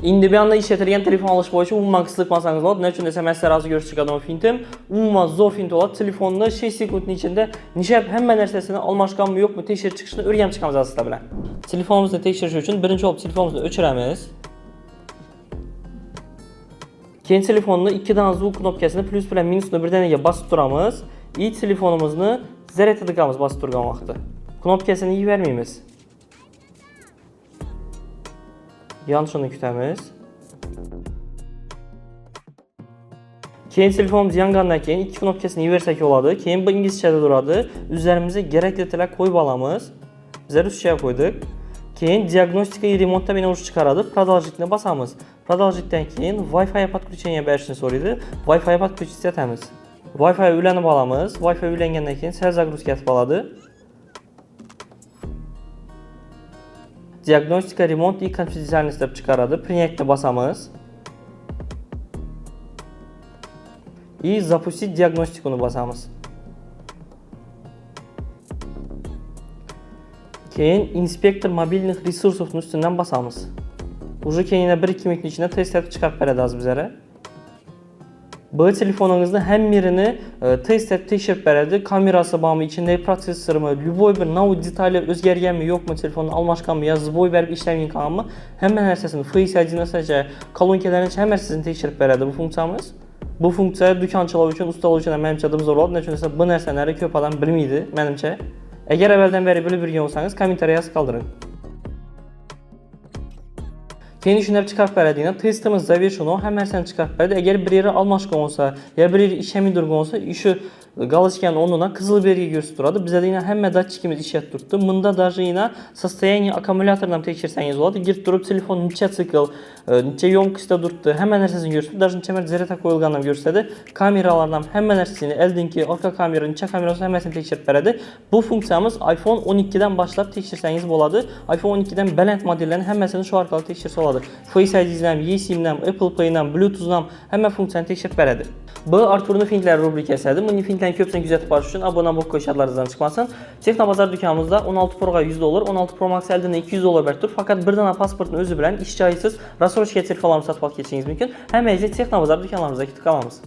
İndi bir anda işletilgen telefon alış boyunca umman kısıtmasanız olur. Ne için desem mən sizə razı görüş çıxadan o fintim. Umman zor fint olur. Telefonda 6 sekundun içinde nişəb həmmə nərsəsini almaşqan mı yok mu tekşir çıxışını örgəm çıxamız aslında bilən. Telefonumuzu tekşiriş üçün birinci olub telefonumuzu öçürəmiz. Keyin telefonunu 2 dana zvuk knopkasını plus bilen minusunu bir dənəyə basıb duramız. Telefonumuzu zərətə tıqamız basıb durğan vaxtı. Knopkasını iyi verməyimiz. Yanlışını kütəmiz. Keyin telefonumuz yanğandan keyin 2 knopkasını iyi versək oladı. Keyin bu İngilizcədə duradı. Üzərimizə gərəkli tələq qoyub alamız. Bizə Rusçaya qoyduq. Keyin diagnostika и remontda məni uç çıxaradı. Продолжительно basamız. Продолжительdən keyin Wi-Fi подключение bərşini soruydu. Wi-Fi подключиться etəmiz. Wi-Fi ülənib alamız. Wi-Fi üləngəndən keyin sər zagruska etib aladı. Diagnostika, remont и конфиденциальность deyib çıxaradı. Принять basamız. И запустить диагностикunu basamız. Keyin inspektor mobilных ресурсовun üstündən basamız. Уже keyin 1-2 minutun içində test edib çıxarıb verədi az bizlərə. Bu telefonunuzda hem birini test edib tekşirib verədi. Kamerası bağımı, içindeki prosesörü mü, любой bir nav detaylar özgərgən mi, yok mu, telefonun almaşqan mı, ya zboy verib işləmin qalan mı, həmən hərsəsini, Face ID nəsəcə, kalonkələrini həmən hərsəsini tekşirib verədi bu funksiyamız. Bu funksiya dükançılar üçün, ustalar üçün mənimcə adım zor oldu. Nəçünsə bu nərsələri köp adam bilmiydi mənimcə. Əgər əvvəldən bəri belə bir gün olsanız, kommentariya qaldırın. Keyin düşünüb çıxarıb verədiyinə testimiz zaverşunu həmən hərsəni çıxarıb verədi. Əgər bir yeri almaşqan olsa, ya bir yeri işəmin durğun olsa, işi Галочканың onuna kızıl belge gösteriyordu. Bize de yine hem datçikimiz işe tuttu. Bunda da yine состояние akkumulyatordan tekshirseniz oladı. Girip durup telefon neçə sikl, neçə yonküsdə durdu. Hemen nərsəsini gösterdi. Даже neçə mərd zərətə qoyulğandan gösterdi. Kameralardan hemen nərsəsini, eldinki arka kamera, neçə kamerası həməsini tekşirib verədi. Bu funksiyamız iPhone 12'den başlayıb tekshirseniz oladı. iPhone 12'den belent modellərin həməsini şu arkalı tekşirsə oladı. Face ID-dən, eSIM-dən, Apple Pay-dən, Bluetooth-dan həmən funksiyanı tekşirib verədi. Bu Artur'un Fintlər rubrikəsidir. Bu Fintlərin köpsəni güzətib barış üçün abunə olub qoşarlarınızdan çıxmasın. Texnobazar dükanımızda 16 Pro'ya $100, 16 Pro Max əldə $200 bərtdir. Fakat bir dana pasportun özü bilən iş caizsiz rassroşka telefonlarını satıb keçiniz mümkün. Həm əziz Texnobazar dükanlarımızdakı tıqamamız.